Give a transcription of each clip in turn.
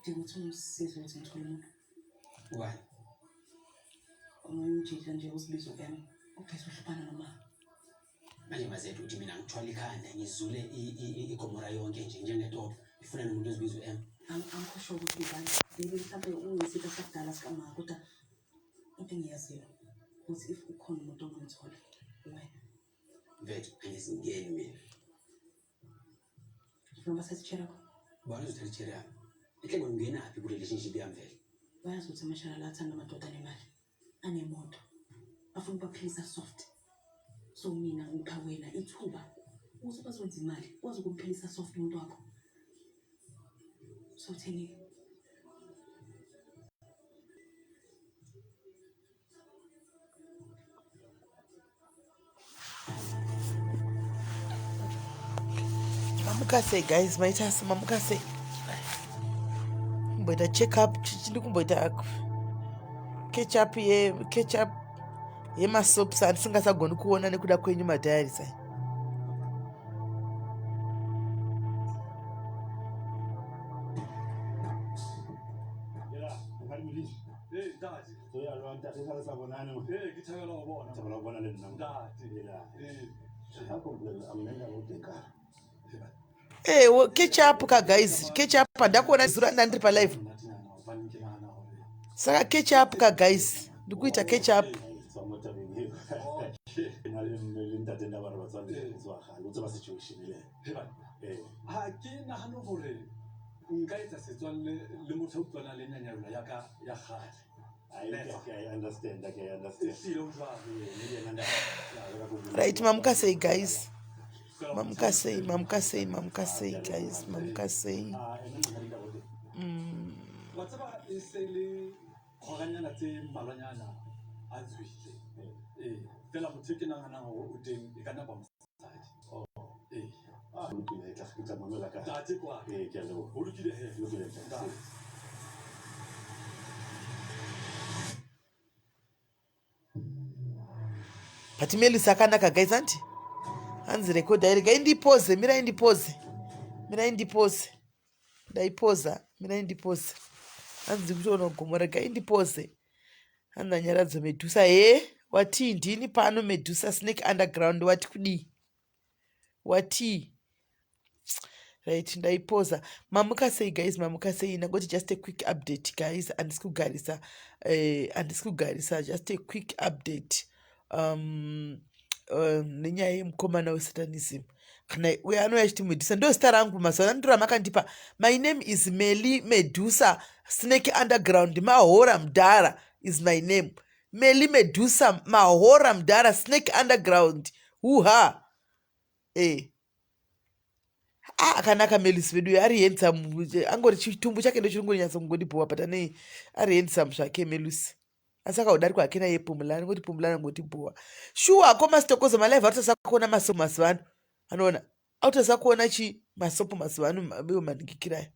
Ndingathi umsizo ukuthi ngithole umuntu. Why? Umjika nje usibizo yami. Uphethwe uhlupana noma. Manje mazethu uthi mina ngithwala ikhanda ngizule igomora yonke nje njengetopo. Ifuna nomuntu ozibizo M. Angikho ukuthi ngibani. Yini mhlawumbe ungisipho sakudala sikamama kodwa into engiyaziyo ukuthi if ukhona umuntu ongangithola wena. Mfethu angisingeni mina. Ufuna basasitshela ko? Bani uzothatha itshela yami? Inhleko ngingenaphi kule relationship yami vele? Bayazi ukuthi amashara la athanda amadoda anemali. Anemoto. Afuna ukuphilisa soft. So mina ngipha wena ithuba. Uzokwazi ukwenza imali. Wazi ukuphilisa soft umuntu wakho. So thini? Mamukase guys, maitasa mamukase. Mboita check up chindi kumboita catch up ye masoaps andisingasagoni kuona nekuda kwenyu madhayari sai. Catch up ka guys, catch up ndakuona zura ndandiri pa live. Saka catch up ka guys, ndikuita catch up. I understand. Right, mamukase guys. Mamukase guys, mamukase. Whatever is selling Horanyana Malanyana as we say. Tell them taking on an hour with them, you can have them side. Oh, look at that. That's it. Look at that. Patimeli sakanaka guys anti. Hanzi record direct. Indipose, mira indipose. Ndaipoza, mira indipose. Hanzi kutoona gomora ga indipose. Hanza nyaradzo Medusa wati ndini pano Medusa Snake Underground wati kudi. Wati. Right, ndaipoza. Mamukasei guys, mamukasei nagoti just a quick update guys andisikugarisa just a quick update. Nenyaya yemukomana weSatanism kana uye anouya achiti Medusa ndo zita rangu mazuva ndiro makandipa. My name is Melly Medusa Snake Underground Mahora Mdara is my name. Melly Medusa Mahora Mdara Snake Underground uha akanaka Melisi vedu ari handsome angori chitumbu chake ndo chirongonyatsa kungondibhuwa but ane ari handsome zvake Melisi. Asi akaudari kwake naye Pumulani ngoti Pumulani ngotibhuwa. Sure komasitokozo malive autosa kuona masopo mazuvano. Anoona autosa kuona masopo mazuvano bewo manikikirayo.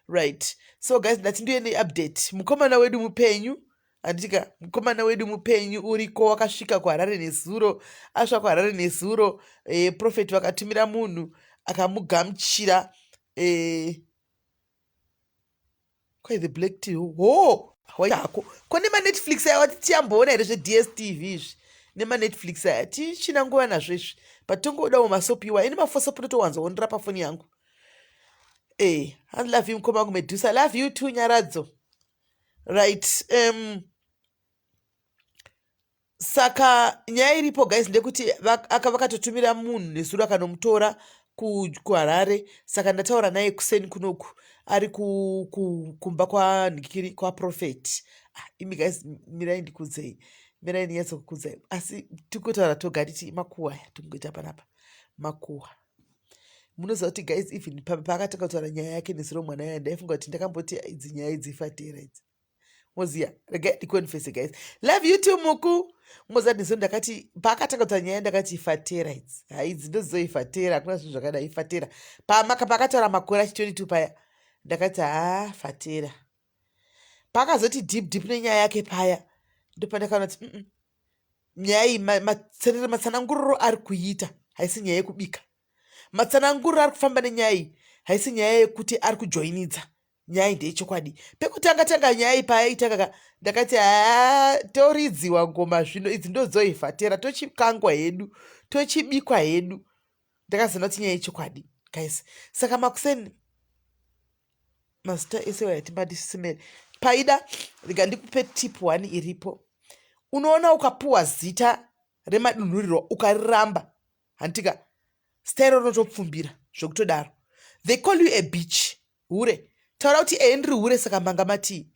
Right. So guys ndati ndiye update. Mukomana wedu mupenyu. Andika mukomana wedu mupenyu uriko wakasvika kuHarare nezuro. Asvika kuHarare nezuro prophet wakatumira munhu akamugamuchira kwai the black tea. Yako kone maNetflix aya wati tiyamboona here zveDSTV izvi nemaNetflix aya tichina nguva nazvo izvi but tongodawo masopi iwa ini mafosopi totowanzoonera pafoni yangu. I love you mukoma wangu Medusa, love you too nyaradzo. Right. Saka nyaya iripo guys ndekuti vakatotumira munhu nezuro akanomutora kuHarare. Saka ndataura naye kuseni kunoku ari kumba kwa prophet. Imi guys mirai ndikudzei, mirai ndinyatso kukudzai, asi tikutaura togatiti makuwa tingoita panapa makuwa. Munoziva kuti guys even pakatanga kutaura nyaya yake nezuro mwana yaya ndaifunga kuti ndakamboti idzi nyaya idzifatira idzi. Moziya regai ndikonfese guys, love you too muku. Moza nezuro ndakati pakatanga kutaura nyaya ndakati ifatira idzi haidzi ndozizoifatira hakuna zvinhu zvakadai ifatira. Pakataura makore achi22 paya ndakati fatira. Pakazoti deep nenyaya yake paya ndopandakaona kuti nyaya iyi matsananguriro ari kuita haisi nyaya yekubika. Matsananguriro ari kufamba nenyaya iyi haisi nyaya yekuti ari kujoinidza. nyaya ndeyechokwadi. Pekutanga nyaya iyi payaitanga ndakati toridziwa ngoma zvino idzi ndozoivhatera tochikangwa hedu tochibikwa hedu. Ndakaziva kuti nyaya yechokwadi guys. Saka Makuseni mazita ese wayatimati Simeli paida rega ndikupe tip 1 iripo. Unoona ukapuwa zita remadunhurirwa ukariramba handitika stairo rinotopfumbira zvokutodaro. They call you a bitch. Hure taura kuti Henry hure saka manga matii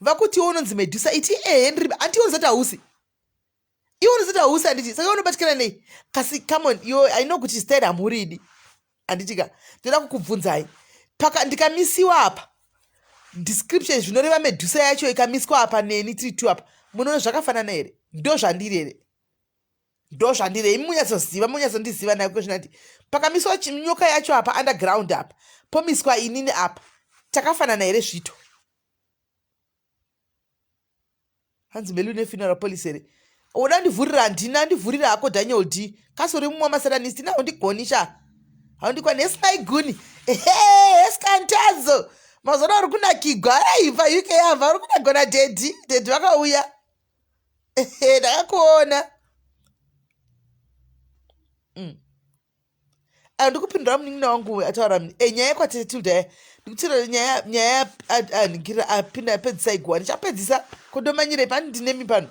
vakuti unonzi Medusa iti Henry anti unozati hausi iwe unozati hausi handiti saka unobatikana nei kasi come on yo I know kuti stairo hamuridi handitika ndoda kukubvunzai paka ndikamisiwa apa description zvinoreva Medusa yacho ikamiswa apa neni tiri tu apa munoona zvakafanana here? Ndo zvandiri here? Ndo zvandiri imi munyatsondiziva nayo kwezvinati pakamiswa nyoka yacho apa underground apa pomiswa inini apa takafanana here zvito? Hanzi Melu nefuneral police here oda ndivhurira handina ndivhurira hako Daniel D kasori mumwe masatanist naundigonisha haundikwa nesimaiguni esikantazo mazona uri kunakigwa araibva UK yabva uri kunagona dedi vakauya ndakakuona ndikupindura munin'ina wangu ataura nyaya yekwatetilda ndikutira nyaya anhingirira apinda apedzisa igwani chapedzisa kondomanyire pani ndinemi pano.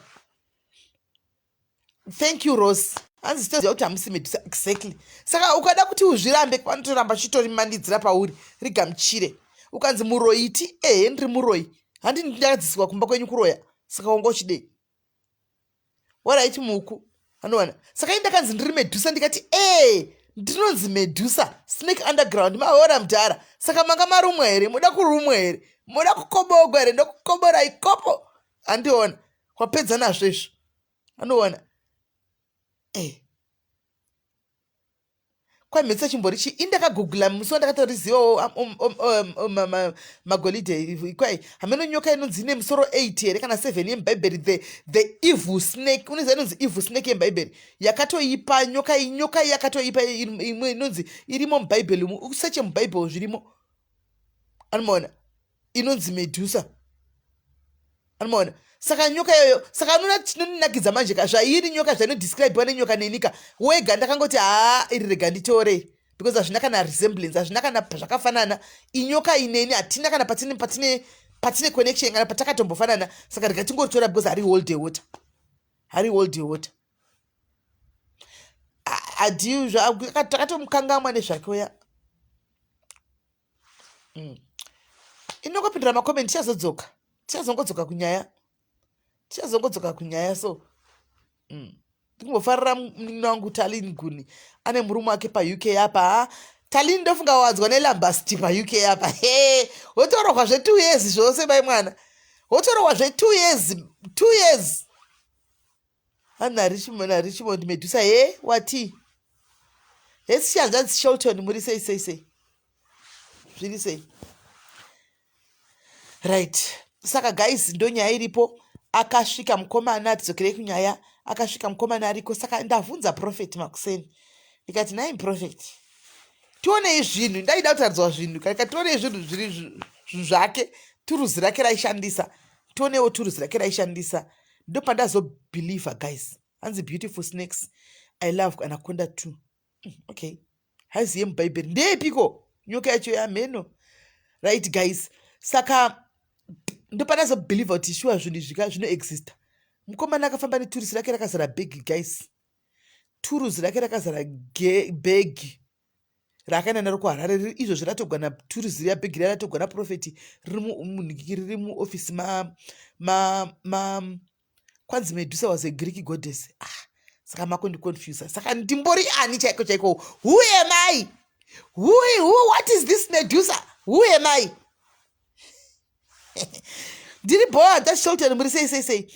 Thank you Rose. Hanzi sitoziva kuti hamusi Medusa exactly. Saka ukada kuti uzvirambe vanotoramba chitorimandidzira pauri rigamuchire ukanzi muroiti Henry muroi handi ndakadziswa kumba kwenyu kuroya saka wanga uchidei waraiti muku anowana saka ini ndakanzi ndiri Medusa ndikati ndinonzi Medusa snake underground mahora mudhara saka manga marumwa here muda kurumwa here muda kukobogwa here ndokukobora ikopo handiona kwapedza nazvo izvo anoona kwamhetsa chimbori chi indakagugula musi wandakatorizivawo magolide kwai hameno nyoka inonzi ine misoro 8 here kana 7 yemubhaibheri the evil snake unoziva inonzi evil snake yemubhaibheri yakatoipa nyoka yakatoipa imwe inonzi irimo mubhaibheri useche mubhaibheri zvirimo anomaona inonzi Medusa anomaona saka nyoka yoyo saka anona tinonakidza manje zvairi nyoka zvainodescribewa nenyoka nenyika wega ndakangoti iri rega nditorei because hazvina kana resemblance hazvina kana zvakafanana inyoka ineni hatina kana patine connection kana patakatombofanana saka rega tingoritora because hari hold water adiu takatomukangamwa nezvakoya inongopindura makomenti tichazongodzoka kunyaya so ndingombofarira munin'ina wangu Talini Guni ane murume wake paUK apa Talini ndofunga wadzwa nelambasti paUK apa wotorohwa zve 2 years zvose bai mwana wotorohwa zve 2 years ana Richmond Medusa wati hesichanzanzi Shelton muri sei zviri sei right. Saka guys ndo nyaya iripo akasvika mukomana tidzokere kunyaya akasvika mukomana ariko saka ndavhunza Prophet Makuseni ndikati nai Prophet tionei zvinhu ndaida kutaridzwa zvinhu kaika tionei zvinhu zviri zvake turuzi rake raishandisa tionewo turuzi rake raishandisa ndo pandazobhilivha guys hanzi beautiful snakes I love anaconda too okay haiziye mubhaibheri ndeepiko nyoka yacho yamheno right guys saka ndopandazobhilivha kuti shuwa zvinhu zvika zvinoexista mukomana akafamba neturuzi rake rakazara bhegi guys turuzi rake rakazara bhegi raakaenda naro kuHarare izvozvo ratogwana turuzi riya bhegi riya ratogwana Profeti riri muofisi kwanzi Medusa was a Greek goddess saka makondiconfusa saka ndimbori ani chaiko who am I what is this Medusa who am I ndiri boa ndashelton muri sei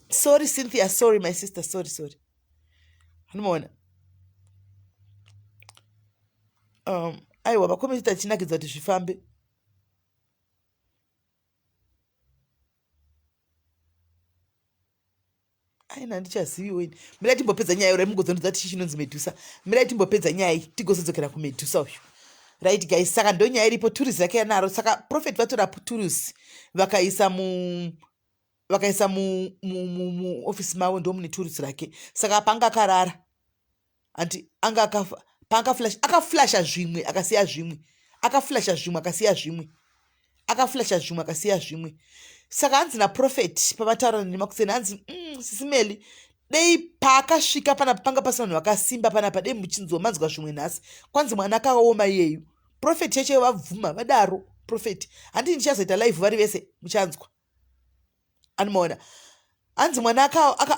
sorry Cynthia sorry my sister sorry anomaona aiwa makomenti tachinakidza kuti zvifambe aina ndichaziviweni mirai timbopedza nyaya uri mugodzonudza tichi chinonzi Medusa mirai timbopedza nyaya iyi tigozodzokera kuMedusa uyu right guys. Saka ndonyaya iripo turusi yake yanaro. Saka prophet vatora turusi vakaisa muofisi mavo ndo mune turusi rake. Saka panga akarara anti anga akafa panga flash akaflasha zvimwe akasiya zvimwe akaflasha zvimwe akasiya zvimwe akaflasha zvimwe akasiya zvimwe. Saka hanzi naprofeti pavataura nemakuseni hanzi Sisi Melly dei paakasvika panapa panga pasina vanhu vakasimba panapa dei muchinzomanzwa zvimwe nhasi kwanzi mwana akaoma iyeyu. Profeti cheche vabvuma vadaro profeti handii ndichazoita live vari vese muchanzwa anomaona hanzi mwana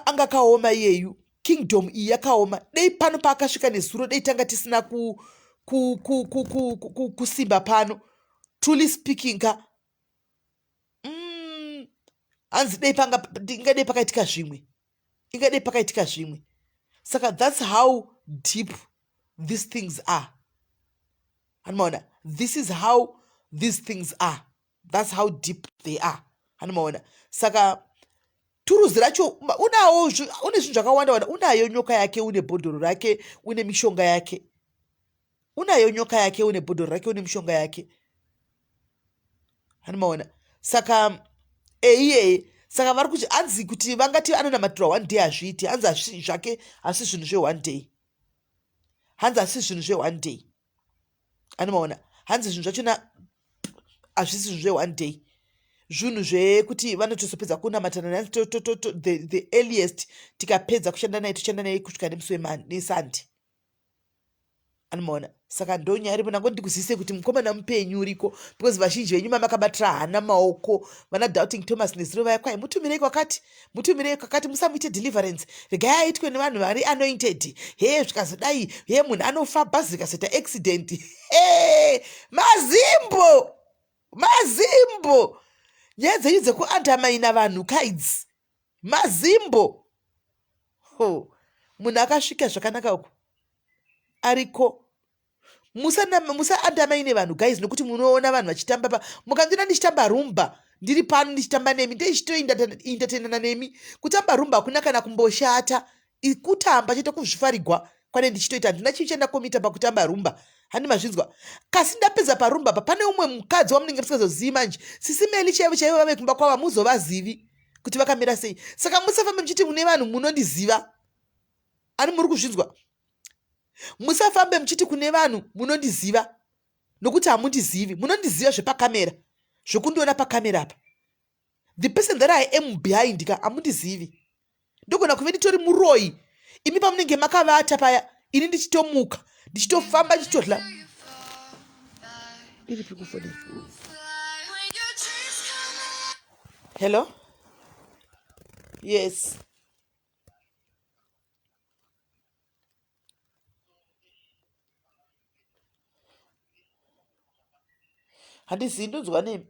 anga akaoma iyeyu. Kingdom iyi yakaoma dei pano paakasvika nezuro dei tanga tisina kusimba pano truly speaking ka hanzi dei ingadei pakaitika zvimwe ingadei pakaitika zvimwe. Saka that's how deep these things are. Hanomaona this is how these things are. That's how deep they are. Hanomaona saka turuzi racho unawo une zvinhu zvakawanda wanda. Unayo nyoka yake, une bhodhoro rake, une mishonga yake. Unayo nyoka yake, une bhodhoro rake, une mishonga yake. Hanomaona saka iyeye saka vari kuti hanzi kuti vangati anonamatira one day hazviiti. Hanzi zvake hasi zvinhu zve-one day. Hanzi hasi zvinhu zve-one day. Anomaona hanzi zvinhu zvachona hazvisi zvinhu zve-one day. Zvinhu zvekuti vanotozopedza kunamatana naye the earliest tikapedza kushanda naye toshanda naye kusvika nemusi nesande. Anomaona saka ndonyaya ripo nango ndikuzivise kuti mukomana mupenyu uriko because vazhinji venyu mamakabatira hana maoko vana doubting Thomas nezuro vaya kwai mutumirei kwakati musamuite deliverance regai aitwe nevanhu vari anointed zvikazodai munhu anofa bhazi rikazoita accident mazimbo nyaya dzenyu dzekuandamaina vanhu kaidzi mazimbo munhu akasvika zvakanaka uku ariko musaandamaine vanhu guys nokuti munoona vanhu vachitamba mukandiona ndichitamba rumba ndiri pano ndichitamba nemi ndeichitoindatendana nemi. Kutamba rumba hakuna kana kumboshata kutamba chete kuzvifarigwa kwane ndichitoita handina chichenda komita pakutamba rumba handi mazvinzwa. Kasi ndapedza parumba pane umwe mukadzi wamunenge musingazozivi manje Sisi Melly chaivo vave kumba kwavo muzovazivi kuti vakamira sei. Saka musafambe muchiti mune vanhu munondiziva ani muri kuzvinzwa. Musafambe muchiti kune vanhu munondiziva nokuti hamundizivi. Munondiziva zvepakamera zvokundiona pakamera apa. The person that I am behind ka hamundizivi. Ndogona kuve nditori muroyi imi pamunenge makavata paya ini ndichitomuka ndichitofamba ndichitodla iri pikufoni. Hello? Yes. Handizivi ndonzwa nemi.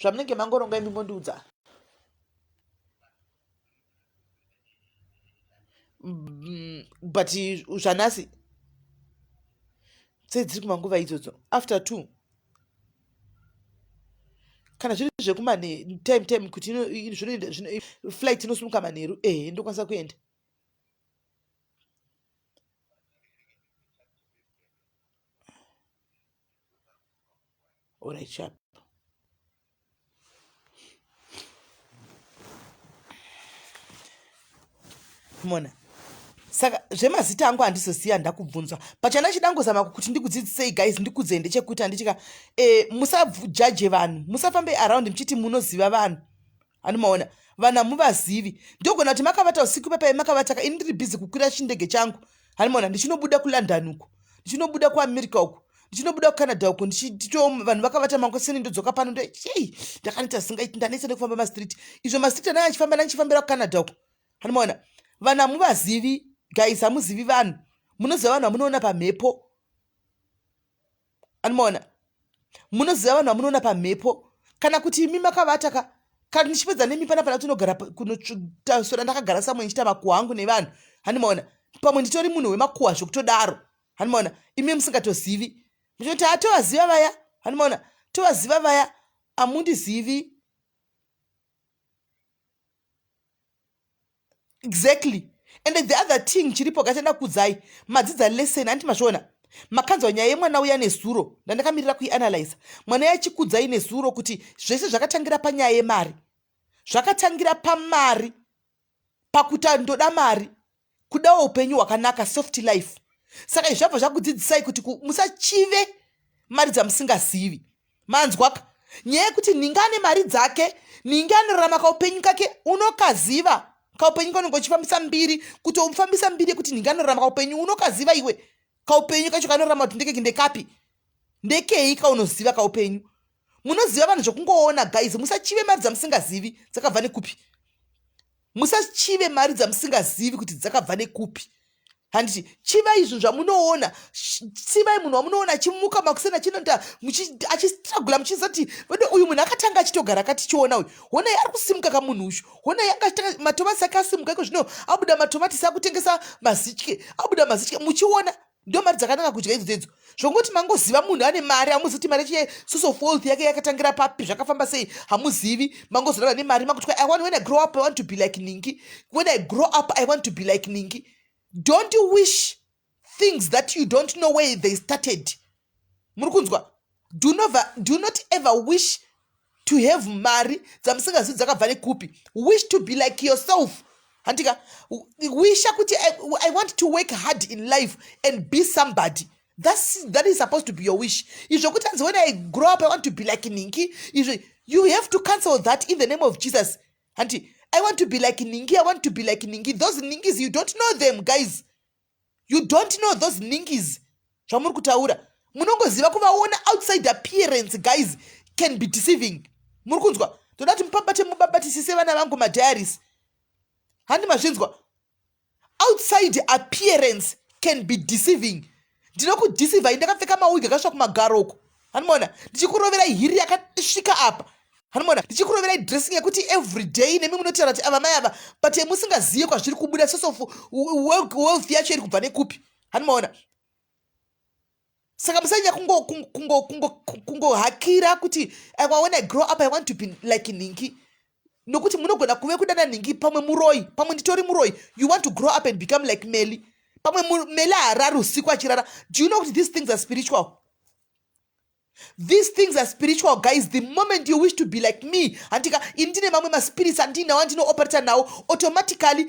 Zvamunenge mangoronga imi mondiudza. But zvanhasi dziri kumanguva idzodzo after 2 kana zviri zvekumane time kuti flight inosumuka manheru ndokwanisa kuenda. Alright sharp. Mona saka zvemazita angu handizosiya ndakubvunzwa pachana chidangozama kuti ndikudzidzisei guys ndikudzei ndechekuti handichika musajaje vanhu musafambe around muchiti munoziva vanhu anomaona vanhu hamuvazivi. Ndogona kuti makavata usiku pepai makavata ini ndiri bhizi kukwira chindege changu anomaona ndichinobuda kuLondon uku ndichinobuda kuAmerica uku ndichinobuda kuCanada uku vanhu vakavata mangosini ndodzoka pano ndakanita singaiti ndanese nekufamba mastreet izvo mastreet ananga ndichifambira kuCanada uku anomaona vanhu hamuvazivi guys hamuzivi vanhu munoziva vanhu hamunoona pamhepo anomaona munoziva vanhu hamunoona pamhepo kana kuti imi makavata kana ndichipedza nemi panapa tinogara kunotasora ndakagara samwe ndichita makuhwa angu nevanhu hanimaona pamwe nditori munhu wemakuhwa zvokutodaro hanimaona imi musingatozivi muchoti atovaziva vaya hanimaona tovaziva vaya amundizivi exactly. And the other thing chiripo gatenda kudzai madzidza lesson anti mazviona makanzwa nyaya yemwana uya nezuro ndandakamirira kuianalyza mwana yachikudzai nezuro kuti zvese zvakatangira panyaya yemari zvakatangira pamari pakuti ndoda mari kudawo upenyu hwakanaka soft life saka zvabva zvakudzidzisai kuti musachive mari dzamusingazivi manzwaka nyaya yekuti ninga ane mari dzake ninga anorarama kaupenyu kake unokaziva kaupenyu kanonge uchifambisa mbiri kuti umufambisa mbiri yekuti ninga anorarama kaupenyu unokaziva iwe kaupenyu kacho kanorarama kuti ndekeki ndekapi ndekei kaunoziva kaupenyu munoziva vanhu zvokungoona guys musachive mari dzamusingazivi dzakabva nekupi musachive mari dzamusingazivi kuti dzakabva nekupi handiti chivai izvo zvamunoona sivai munhu wamunoona achimuka makusena chinonda achistragula muchizati vede uyu munhu akatanga achitogara akatichiona uyu honai ari kusimuka kamunhu ushu honai angatanga matomati ake asimuka iko zvino abuda matomatisi akutengesa mazitye abuda mazitye muchiona ndo mari dzakanaka kudya idzodzo zvongoti mangoziva munhu ane mari hamuziti mari yachiye source of wealth yake yakatangira papi zvakafamba sei hamuzivi mangozorava nemari makutya when I grow up I want to be like Ningi when I grow up I want to be like Ningi. Don't you wish things that you don't know where they started? Murukunzwa, do not ever wish to have mari dzamusingazivi dzakabva nekupi. Wish to be like yourself. Handika, wish kuti I want to work hard in life and be somebody. That is supposed to be your wish. When I grow up, I want to be like Ningi. You have to cancel that in the name of Jesus. Auntie, I want to be like Ningi. I want to be like Ningi. Those Ningis, you don't know them, guys. You don't know those Ningis. Shamur kutaura. Munongoziva kuvaona outside appearance, guys, can be deceiving. Murukunzwa. Todati mpabate mubabati sisevana vangu madiaries. Handi mazhinzwa. Outside appearance can be deceiving. Ndinokudeceiva ndakapfeka mawigi akasvika kumagaroko. Hanimona, ndichikurovera hiri yakasvika apa. Hanimona, ndichikurovera dressing yekuti every day nemi munotaura kuti ava mai ava but musingazive kwazviri kubuda source of wealth yacho iri kubva nekupi. Hanimona. Saka musanya kungohakira kuti when I grow up I want to be like Ningi. Nokuti munogona kuve kudana Ningi pamwe muroi, pamwe nditori muroi. You want to grow up and become like Melly. Pamwe Melly hararu usiku achirara. Do you know that these things are spiritual? These things are spiritual, guys. The moment you wish to be like me, antika indine mamwe ma spirits andina wandino operator now automatically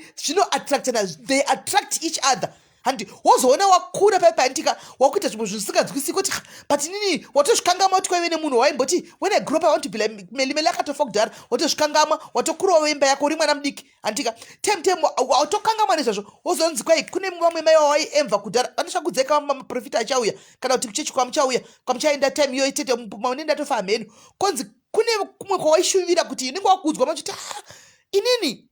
they attract each other. And wozoona wakura papa antika wakuita zvinhu zvisinganzwisisi kuti but nini watozvikangama kuti kwaive nemunhu waimboti when I grow up I want to be like Melly akatofa kudhara watozvikangama watokurawo imba yako uri mwana mudiki antika time watokangama nezvazvo wozonzi kwai kune vamwe mai waiemva kudhara vanosvakudzeka maprofita achauya kana kuti kuchechi kwamuchauya kwamuchaenda time iyoyo tete maunenda tofa mhenu konzi kune kumwe kwawaishuvira kuti inenge wakuudzwa machiti inini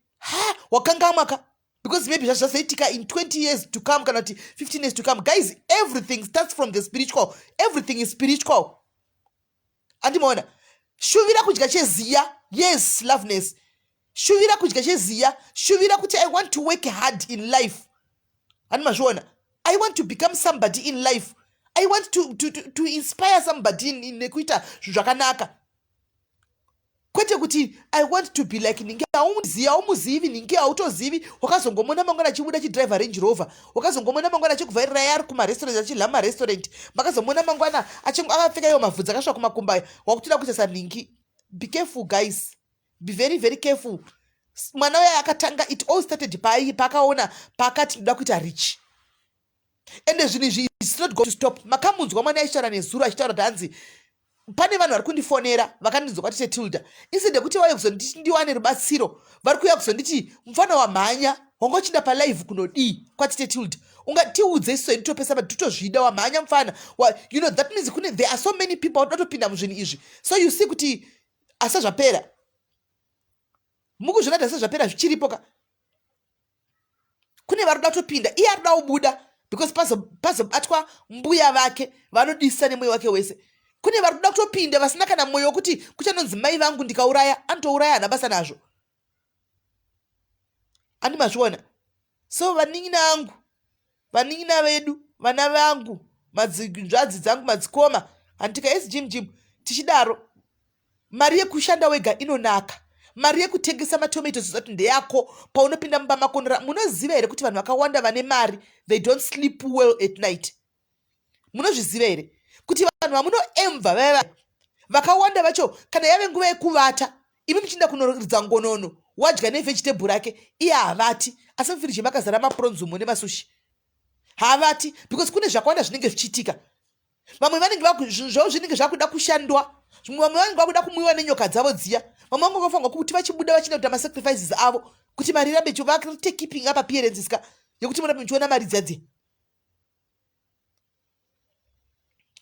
wakangamaka. Because maybe just say in 20 years to come, 15 years to come. Guys, everything starts from the spiritual. Everything is spiritual. Andimona. Shuvira kujika zia. Yes, loveness. Shuvira kujika zia. Shuvira kuti I want to work hard in life. Andimajona. I want to become somebody in life. I want to inspire somebody in nekuita zvakanaka. Kwete kuti I want to be like Ningi. Aumuzivi Ningi autozivi wakazongomona mangwana chibuda chidrive Range Rover wakazongomona mangwana chikuvhairira yari kuma restaurant achilama restaurant makazomona mangwana akapfeka iyo mavhudzi akasvika kumakumba wakutoda kuita Ningi. Be careful, guys. Be very very careful. Mwana uya akatanga it all started paakaona paakati ndoda kuita rich. And zvinhu izvi it's not going to stop. Makamunzwa mwana aishara nezuro achitaura kuti hanzi pane vanhu vari kundifonera vakandinzwa kwati Tilda instead yekuti vauye kuzonditi ndiwane rubatsiro vari kuuya kuzonditi mufana wamhanya wangochinda palive kunodii kwati Tilda ungatiudze isu nditopesa matutozvida wamhanya mufana you know that means there are so many people vatotopinda muzvinhu izvi so you see kuti asazvapera mukuzvona kuti asazvapera zvichiripo ka kune vari kuda kutopinda iye ari kuda kubuda because pazobatwa mbuya vake vanodisa nemwoyo wake wese. Kune vari kuda kutopinda vasina kana mwoyo wokuti kuchanonzi mai vangu ndikauraya anotouraya hana basa nazvo. Andimazviona. So vaning'ina vangu vaning'ina vedu vana vangu Madzinzvadzi dzangu madzikoma. Handika yes jim. Tichidaro. Mari yekushanda wega inonaka. Mari yekutengesa matomatoes zvisati ndeyako paunopinda mumba makonora. Munoziva here kuti vanhu vakawanda vane mari they don't sleep well at night. Munozviziva here kuti vanhu vamunoemva vaya vakawanda vacho kana yave nguva yekuvata imi muchinda kunoridza ngonono wadya nevegetable rake iye havati asi mufiriji makazara mapronzumo nemasushi havati because kune zvakawanda zvinenge zvichiitika. Vamwe vanenge zvavo zvinenge zvakuda kushandwa, vamwe vanenge vakuda kumwiwa nenyoka dzavo dziya, vamwe vange vafanirwa kuti vachibuda vachida kuita masacrifices avo kuti mari rambe chovakate keeping up appearances ka yekuti murambe muchiona mari dzadzi.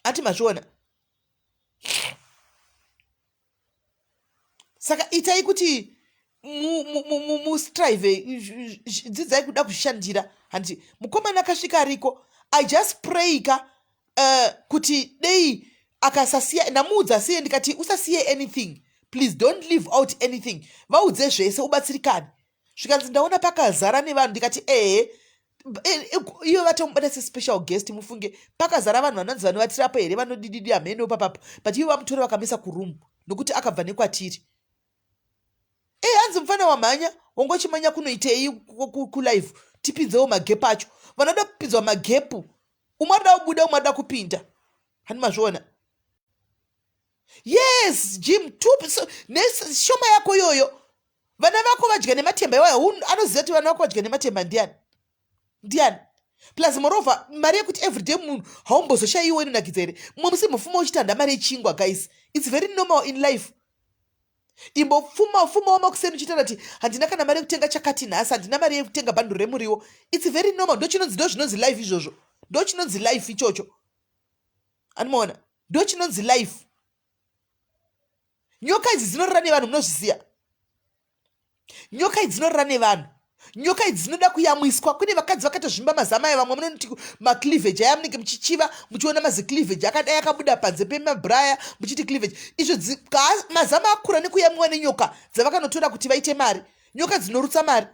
Ati mazviona. Saka itai kuti mustrive dzidzai kuda kushandira. Handi mukomana akasvika ariko I just pray ka kuti dei akasasiya namuudza siye ndikati usasiye anything, please don't leave out anything, vaudze zvese ubatsirikane. Zvikanzi ndaona pakazara nevanhu ndikati iyo vatomubata sespecial guest mufunge pakazara vanhu vanonzi vanovatirapo here vanodididi hameno papapo but ivo vamutora vakamisa kurumu nokuti akabva nekwatiri. Hanzi mufana wamhanya wangochimanya kunoitei kulive tipinzewo magepu acho. Vanoda kupinzwa magepu umwe anoda kubuda umwe anoda kupinda. Hani mazviona. Yes jim neshoma yako yoyo vana vako vadya nematemba iwayo anoziva kuti vana vako vadya nematemba ndiani plus moreover mari yekuti everyday munhu haumbozoshayiwo inonakidza here. Mumwe musi mufuma uchitanda mari yechingwa guys, it's very normal in life. Imbofuma makuseni uchitaura kuti handina kana mari yekutenga chakati nhasi, handina mari yekutenga bhanduru remuriwo. It's very normal. Ndochinonzi life izvozvo. Ndochinonzi life ichocho. Anomaona? Ndochinonzi life. Nyoka idzi dzinorara nevanhu munozviziya. Nyoka idzi dzinorara nevanhu. Nyoka idzi dzinoda kuyamwiswa. Kune vakadzi vakatozvimba mazama aya, vamwe munoti macleavage aya munenge muchichiva muchiona mazicleavage akadai akabuda panze pemabraya muchiti cleavage. Izvo mazama akura nekuyamwiwa nenyoka dzavakanotora kuti vaite mari. Nyoka dzinorutsa mari.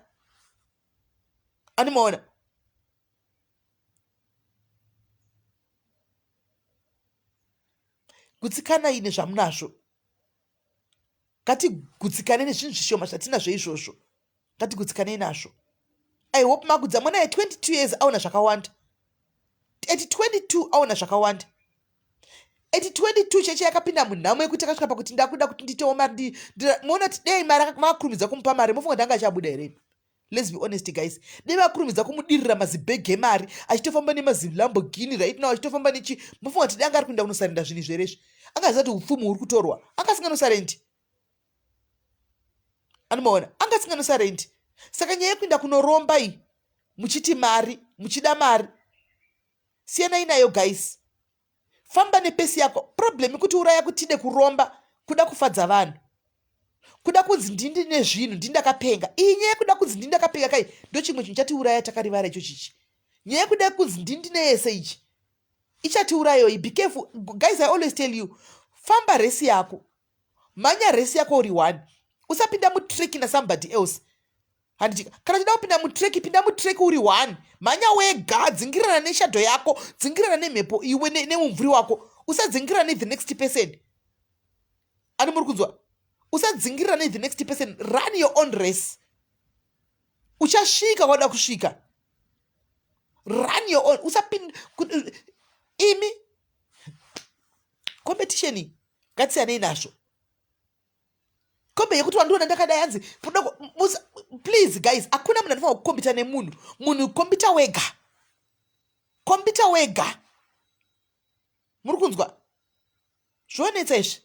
Anomaona? Gutsikanai nezvamunazvo. Ngatigutsikane nezvinhu zvishoma zvatinazvo izvozvo. Ngatigutsikane nazvo. I hope magudza mwana ye 22 years aona zvakawanda. At 22 aona zvakawanda. At 22 cheche yakapinda munhamo yekuti akasvika pakuti ndakuda kuti nditewo mari. Muona kuti dei mari makurumidza kumupa mari mufunga ndanga achabuda here. Let's be honest guys. Dei vakurumidza kumudirira mazibhege mari achitofamba nemazilamborghini right now achitofamba nechi mufunga kuti danga ari kuenda kunosarenda zvinhu zvereshe. Angaziva kuti upfumu uri kutorwa. Angasinganosarendi. Anomaona? Angasinganosarendi. Saka nyaya yekuenda kunoromba iyi muchiti mari, muchida mari. Siyanai nayo guys. Famba nepesi yako. Problem kuti uraya kutide kuromba kuda kufadza vanhu. Kuda kunzi ndindi nezvinhu ndindakapenga. Iyi nyaya kuda kunzi ndindakapenga kai ndochimwe chinhu chati uraya takarivara icho chichi. Nyaya kuda kunzi ndindi neyese ichi ichati urayo. Be careful guys, I always tell you, famba resi yako, manya resi yako uri one. Usapinda mutreki na somebody else. Handika kana chida kupinda mutreki, pinda mutreki uri one. Manya wega, dzingirana neshado yako, dzingirana nemhepo iwe neumvuri wako. Usadzingirana ne the next person. Ani muri kunzwa? Usadzingirana ne the next person. Run your own race. Uchasvika wada kusvika. Run your own. Usapinda imi competition ngatisiyane nazvo. Kombe yekuti wandiona ndakadai hanzi please guys, hakuna munhu anofanira kukombita nemunhu. Munhu kombita wega. Kombita wega. Muri kunzwa? Zvonetsa izvi.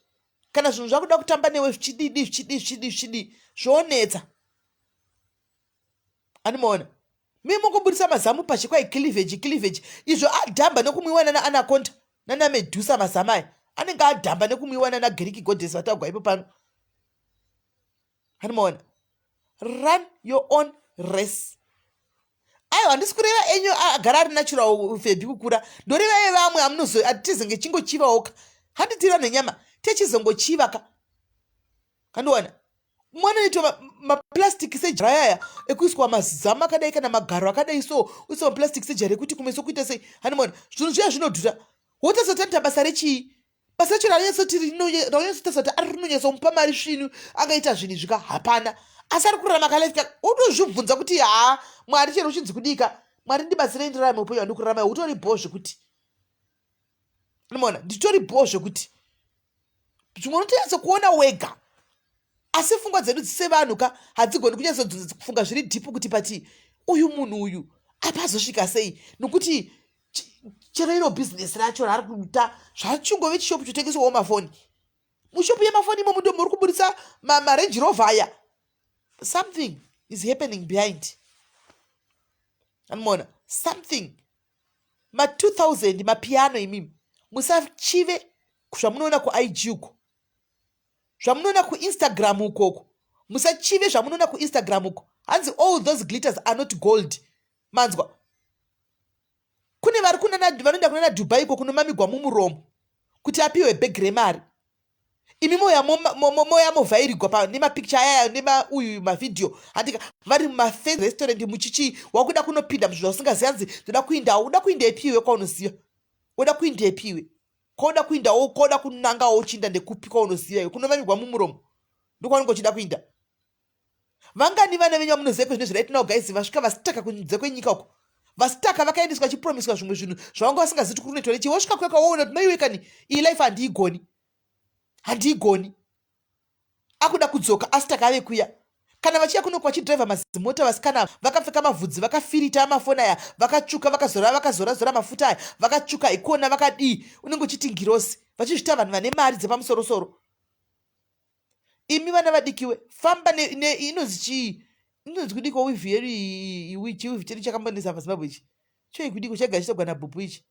Kana zvinhu zvakuda kutamba newe zvichidi zvonetsa. Anomaona? Mimi mungobudisa mazamu pashi kwai cleavage. Izvo adhamba nekumwiwa nana anaconda nana medusa mazamai. Anenge adhamba nekumwiwa nana Greek goddess vatagwa ipo pano. Anomaona? Run your own race. Aiwa handisi kureva enyu agara ari natural febhi kukura. Ndoreva yevamwe amunozo atizenge chingochiva oka. Handitira nenyama techizongochiva ka. Kandiwana? Mwana maplastic sejara yaya ekuiswa mazama akadai kana magaro akadai so uiswa maplastic sejara ekuti kumeso kuita sei. Hani mwana zvinhu zviya zvinodhura. Wotasotanta basa rechii? Basa racho raunyatsotasoti ari rinonyatsomupa mari svinu akaita zvinhu zvika hapana. Asi ari kurarama kalefika utozvibvunza kuti Mwari chero uchinzi kudika. Mwari ndibatsirei ndirarame upenyu hwandiri kurarama utori bho zvekuti. Unoona nditori bho zvekuti zvimwe unotonatsa kuona wega. Asi pfungwa dzedu sevanhu hadzigoni kunyatsofunga zviri dhipu kuti pati uyu munhu uyu apazosvika sei nokuti chero iro bhizinesi racho raari kuita zvachingove chishopu chotengesawo mafoni. Mushopu yemafoni imomo ndio muri kuburitsa marenji rovha aya. Something is happening behind. Anoona something. Ma2000 mapiano imimi musachive zvamunoona kuIG uko, zvamunoona kuInstagram ukoko, musachive zvamunoona kuInstagram uko. Hanzi all those glitters are not gold. Manzwa kune vari vanoenda kunana Dubai uko kunomamigwa mumuromo kuti apiwe bhegi remari. Imi moya movhairigwa nemapicture aya uyu mavideo handika vari mumafancy restaurant muchichi wakuda kunopinda muzvinhu usingazivi hanzi ndoda kuindawo. Uda kuinda ipiwe kwaunoziva. Uda kuinda ipiwe kwauda kuindawo kwauda kunangawo uchiinda ndekupi kwaunoziva iyo kunomamigwa mumuromo ndokwaunenge uchida kuinda. Vangani vana venyu vamunoziva kwezvino zviraitinawo guys vasvika vasitaka kunze kwenyika uko. Vasitaka vakaendeswa vachipromiswa zvimwe zvinhu zvavanga vasingazivi kuti kunoitwa nechi. Wasvika kweka woona kuti maiwekani iyi life handiigoni. Akuda kudzoka asitaka ave kuya. Kana vachiya kuno vachidhiraivha mazimota vasikana vakapfeka mavhudzi vakafirita amafoni aya vakatsvuka vakazora mafuta aya vakatsvuka ikona vakadii unenge uchiti ngirosi vachizvita vanhu vane mari dzepamusorosoro. Imi vana vadikiwe famba inonzi chii inonzi kudiko wivhi yeru chiwivhi chedu chakambonesa paZimbabwe ichi choi kudiko chagara chitogwana bhubhu ichi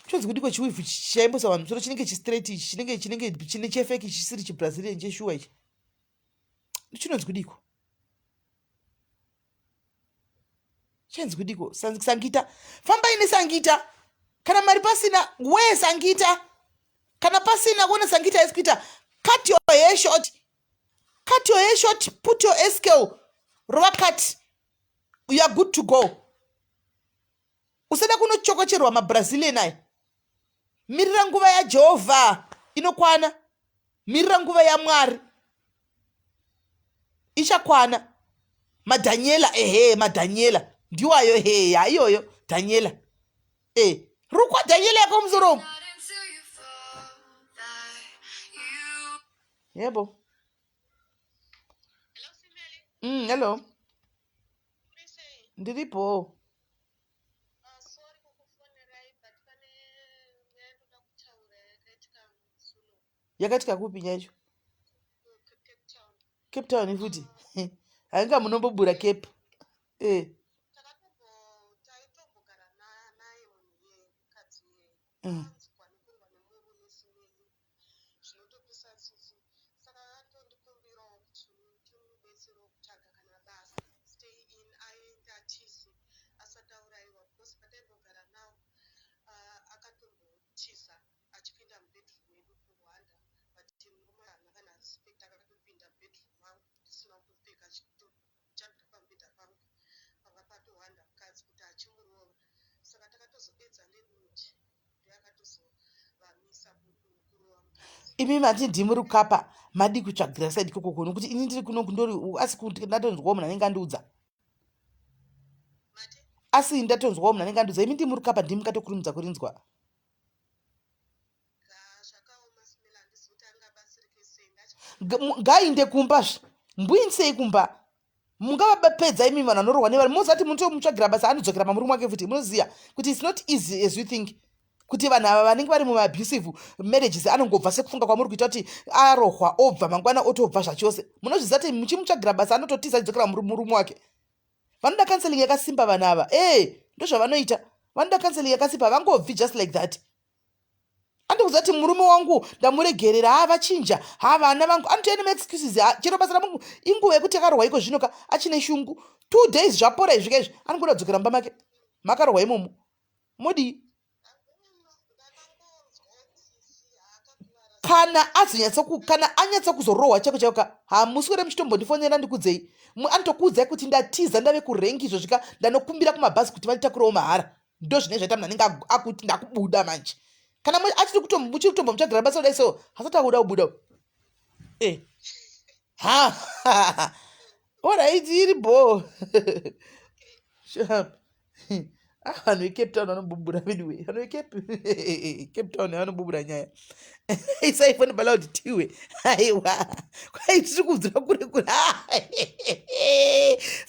chonzi kudiko chiwivhi chaimbosa vanhu musoro chinenge chistraight ichi chinenge chine chefeki chisiri chibrazilian cheshuwa ichi chinonzi kudiko chinonzi kudiko sangita famba ine sangita kana mari pasina we sangita kana pasina kuona sangita eskuita cut your hair short put your eskel rova cut you are good to go. Usada kunochokocherwa mabrazilian aya. Mirira nguva yaJehovha inokwana. Mirira nguva yaMwari ichakwana. Madaniela madaniela ndiwayo iyoyo Daniela rukwa Daniela yako mzoro yebo. Hello ndiripo. Yakatika kupi nyacho? Cape Town futi. Hanga munombobura Cape. Imi mati ndimuri kukapa madi kutsvagira saidi koko nokuti ini ndiri kuno kundori asi ndatonzwawo munhu anenge andiudza. Asi ndatonzwawo munhu anenge andiudza imi ndimuri kukapa ndimi katokurumidza kurinzwa. Ngainde kumbazve mbuinisei kumba mungavapedza imi vanhu vanorwa nevanhu mozati munotomutsvagira basa anodzokera pamurume wake futi. Munoziva kuti it's not easy as you think kuti vanhu ava vanenge vari mumabusive marriages anongobva sekufunga kwamuri kuita kuti arohwa obva mangwana otobva zvachose. Munozviziva kuti muchimutsvagira basa anototiza achidzokera murume wake. Vanoda counseling yakasimba vanhu ava ndozvavanoita. Vanoda counseling yakasimba vangobvi just like that. Andikuziva kuti murume wangu ndamuregerera vachinja vana vangu anotoenda maexcuses chero basa ramungu inguva yekuti akarohwa iko zvinoka achine shungu 2 days zvapora izvika izvi anogoda kudzokera mumba make makarohwa imomo modi kana anyatsa kuzorohwa chako chauka hamuswere muchitombondifonera ndikudzei anotokuudzai kuti ndatiza ndave kurengi izvosvika ndanokumbira kumabhazi kuti vanditakurawo mahara ndo zvine zvaita munhu anenge akuti ndakubuda manje kana achiri muchiri kutombo muchagira basa kudai so hasati akuda kubuda orit iri bho vanhu vecape town vanombobura anyway vanhu vecape town vanombobura nyaya isaifonebala kuti tiwe aiwa kwai tiri kubvira kure kure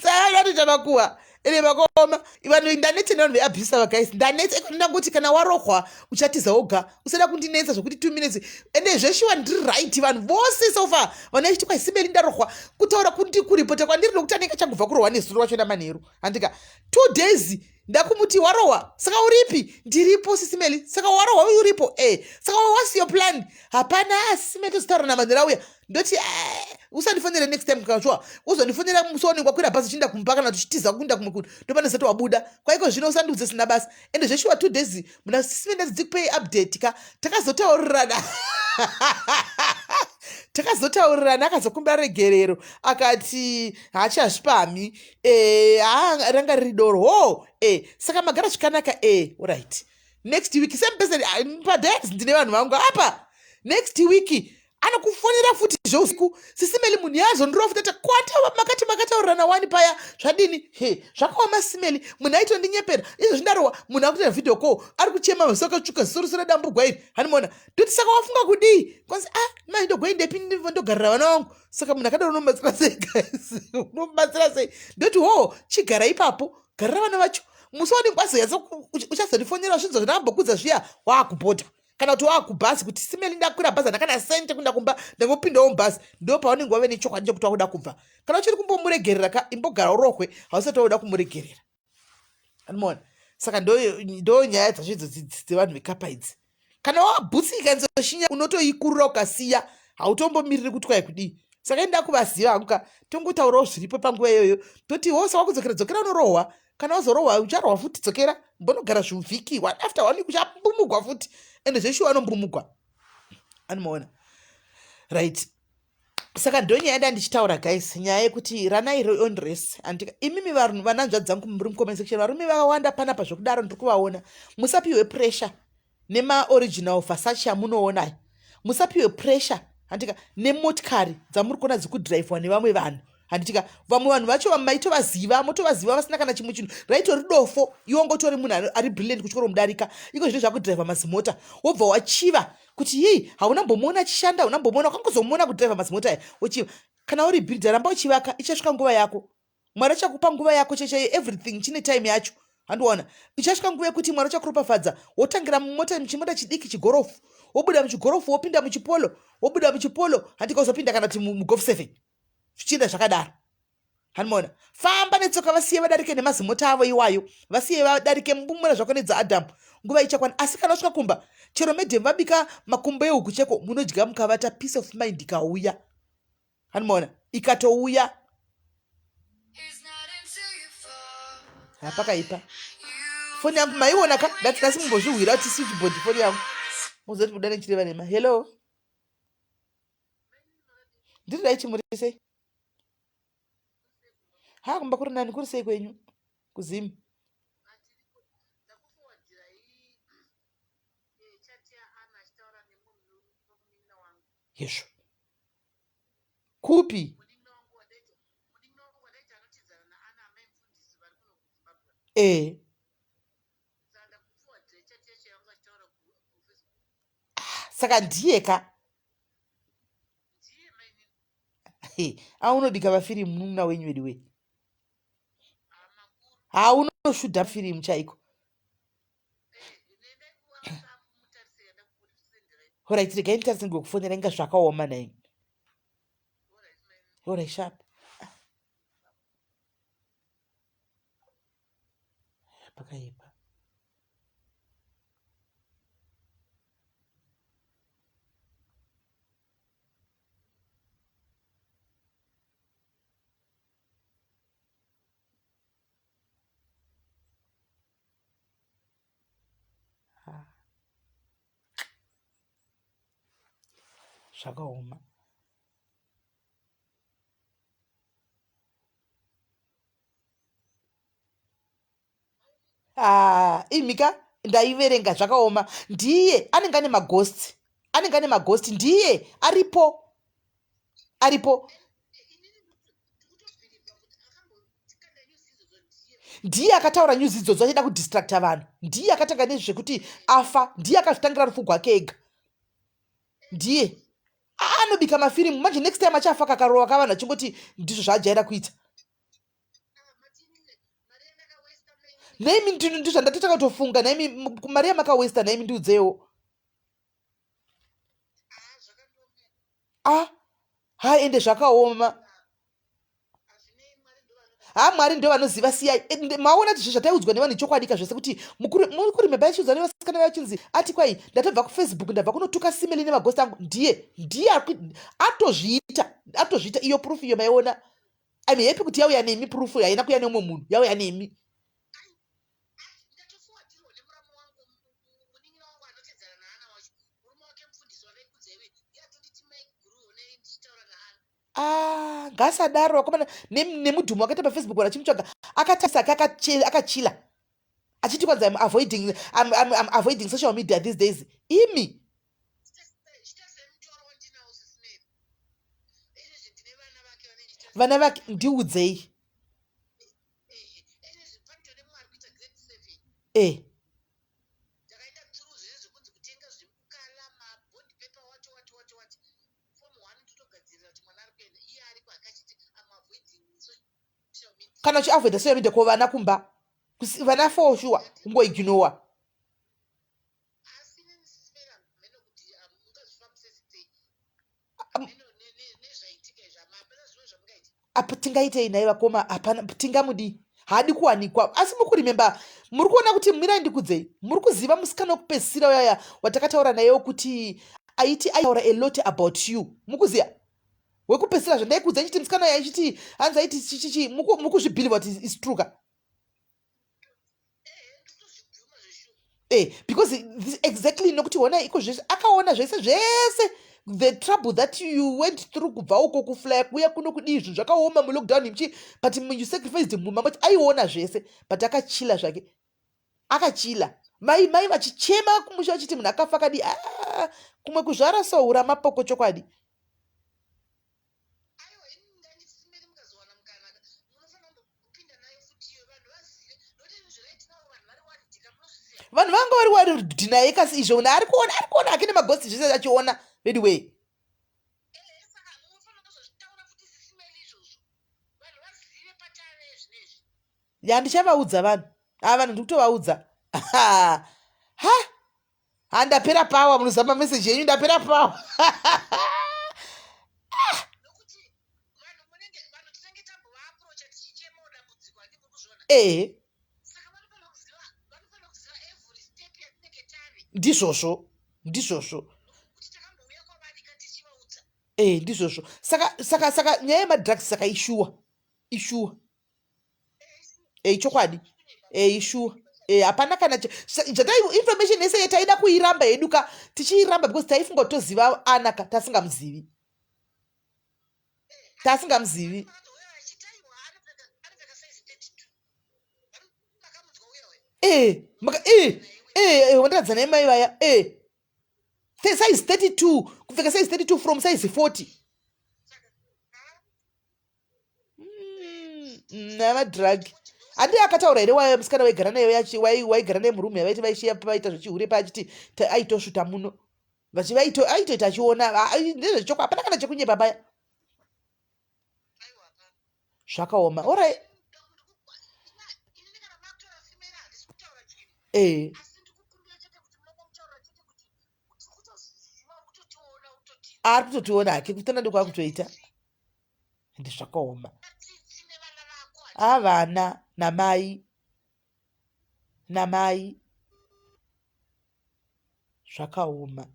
saka vatochavakuwa ene vakaoma vanhu ndanetse nevanhu veabhisa vagaisi ndanetse ndangoti kana warohwa uchatiza woga usada kundinetsa zvokuti 2 minutes ende zveshiwa ndiri right vanhu vose sofa vanhu vachiti kwai simeli ndarohwa kutaura kuti kuripota kwandiri nokuti anenge achangobva kurohwa nezuro wacho namanheru handika 2 days ndakumuti warohwa saka uripi ndiripo sisimeli saka warohwa uripo saka what's your plan hapana sisimeli tozitaura namanheru auya ndoti usandifonere next time kachwa uzondifonera musoni kwakwira bhazi chinda kumpa kana tuchitiza kunda kumwe kuti ndopane zati wabuda kwaiko zvino usandiudze sina basa ende zveshuwa 2 days muna sisimeli ndadzikupei update ka takazotaurirana takazotaurirana akazokumbira regerero akati hachazvipami ranga riri doro saka magara zvakanaka right next week same person padayati ndine vanhu vangu apa next week anokufonera futi zvousiku sisimeli munhu yazo ndirofuti ati makataurirana wani paya zvadini zvakaoma sisimeli munhu aitondinyeperera izvo zvindarohwa munhu akutoita video call ari kuchema maziso akatsvuka zisorosoro damburwa iri hanimona ndoti saka wafunga kudii kwanzi maindogwai ndepi ndogarira vana vangu saka munhu akadaro unomubatsira sei guys unomubatsira sei ndoti chigara ipapo garira vana vacho musi waningwazoyatsa uchazondifonera zvinzo zvandambokudza zviya waakupota kana kuti waakubhazi kuti simeli ndakwira bhazi handakana sente kunda kumba ndangopindawo mubhazi ndo paunenge wave nechokwadi chekuti wakuda kubva kana uchiri kumbomuregerera ka imbogara urohwe hausati wauda kumuregerera animona saka ndo nyaya dzazvidzo dzevanhu vekapa idzi kana wabhutsika nzoshinya unotoikurura ukasiya hautombomiriri kuti kwai kudii saka enda kuvaziva hanguka tongotaurawo zviripo panguva iyoyo toti wosa wakudzokera unorohwa kana wazorohwa ucharohwa futi dzokera mbonogara zvivhiki after 1 week uchambumugwa futi ende zveshuwa anombumugwa anomaona right saka ndonyaya yanda ndichitaura guys nyaya yekuti ranai reonres andika imimi vanhu vananzva dzangu muri mucomment section varume vakawanda panapa zvokudaro ndiri kuvaona musapiwe pressure nemaoriginal Versace amunoona musapiwe pressure handika nemotikari dzamuri kuona dzikudhiraivhwa nevamwe vanhu handitika vamwe vanhu vacho maitovaziva motovaziva vasina kana chimwe chinhu raitori dofo iwo ngotori munhu ari brilliant kutyoro mudarika iko zvino zvakudhiraivha mazimota wobva wachiva kuti haunambomuona achishanda haunambomuona wakangozomuona kudhiraivha mazimota aya wachiva kana uri bhilda ramba uchivaka ichasvika nguva yako mwari achakupa nguva yako chechai everything chine time yacho handiona ichasvika nguva yekuti mwari achakuropafadza wotangira muchimota chidiki chigorofu wobuda muchigorofu wopinda muchipolo wobuda muchipolo handika uzopinda kana kuti mugof 7 zvichienda zvakadaro hanimona famba netsoka vasiye vadarike nemazimota avo iwayo vasiye vadarike mbumwera zvako nedzaadhamu nguva ichakwana asi kana usvika kumba chero medhem vabika makumbo ehuku cheko munodya mukavata peace of mind ikauya hanimona ikatouya hapakaipa foni yangu maiona ka ndati kasi mumbozvihwira kuti switchboard foni yangu muzoti muda nechireva nema hello ndiri dai chimuri sei kumba kuri nani kuri sei kwenyu kuzimu yesvo kupi saka ndiye ka aunodika vafirimu munun'una wenyu ediwe haunoshudha firimu chaiko orit regai nditarisenge kufonera inga zvakaoma naini orit sharp pakaipa Zvakaoma. Imika ndaiverenga zvakaoma. Ndiye anenge ane maghosti. Anenge ane maghosti. Ndiye aripo. Ndiye akataura news idzodzo achida kudistracta vanhu. Ndiye akatanga nezvekuti afa. Ndiye akazvitangira rufu rwake ega. Ndiye anobika mafirimu. Manje next time achafa kakarova kavanhu achingoti ndizvo zvaajaira kuita. Naimi ndizvo zvandatotanga kutofunga. Naimi mari yamakawesta naimi ndiudzewo. Ende zvakaoma. Mwari ndo vanoziva siyai. Maona kuti zvataiudzwa nevanhu chokwadika zvese kuti mukuri meba yachiudzwa nevasikana vachinzi ati kwai ndatabva kufacebook ndabva kunotuka simeli nemagosti angu. Ndiye atozviita iyo proof iyo maiona. I'm happy kuti yauya nemi proof haina kuya neumwe munhu. Yauya nemi. Ngasadaro wakomana nemudhumu wakaita pafacebook wanachimutsvaga akatarisa akachila achiti kwanza I'm avoiding social media these days. Imi vana vake ndiudzei. Kana uchiavoida social media kuvana kumba vana for sure kungoignora. Apa tingaitei naye vakoma? Hapana, tingamudi haadi kuwanikwa. Asi mukurimemba, muri kuona kuti mirai ndikudzei, muri kuziva musikana wokupedzisira uyaya watakataura nayewo kuti aiti aitaura a lot about you. Mukuziya wekupedzisira zvandaikudzai chiti musikana uya ichiti hanzi aiti chichichi mukuzvibhiliva kuti is true ka? Because this exactly nokuti wona iko zvese akaona zvese the trouble that you went through kubva uko kuflya kuya kuno kudii zvinhu zvakaoma mulockdown but you sacrificed muma but aiona zvese but akachila zvake. Akachila mai vachichema kumusha vachiti munhu akafa kadi. Kumwe kuzvara soura mapoko chokwadi. Vanhu vanga vari waridhinaye kasi izvo ari kuona hake nemagosti zvese achiona. Anyway ndichavauza vanhu vanhu ndikutovaudza. Ndapera pawa munozama meseji yenyu. Ndapera pawa. Ndizvozvo ndizvozvo saka nyaya yemadrugs saka ishuwa chokwadi. Ishuwa hapana kana information yese yetaida kuiramba yeduka tichiiramba because taifunga kuti toziva anaka tasingamuzivi. Wandaradza naye mai vaya size 32 kupfeka size 32 from size 40 namadrug. Handi akataura here waya musikana waigara naye waigara naye murume yavaiti vaishiya vaita zvechihure paachiti aitosvuta muno aitoita achiona ndezvechoko hapana kana chekunyepa paya. Zvakaoma. Alright. Ari kutotiona hake kutana ndokwakutoita. Ende zvakaoma. Vana namai zvakaoma.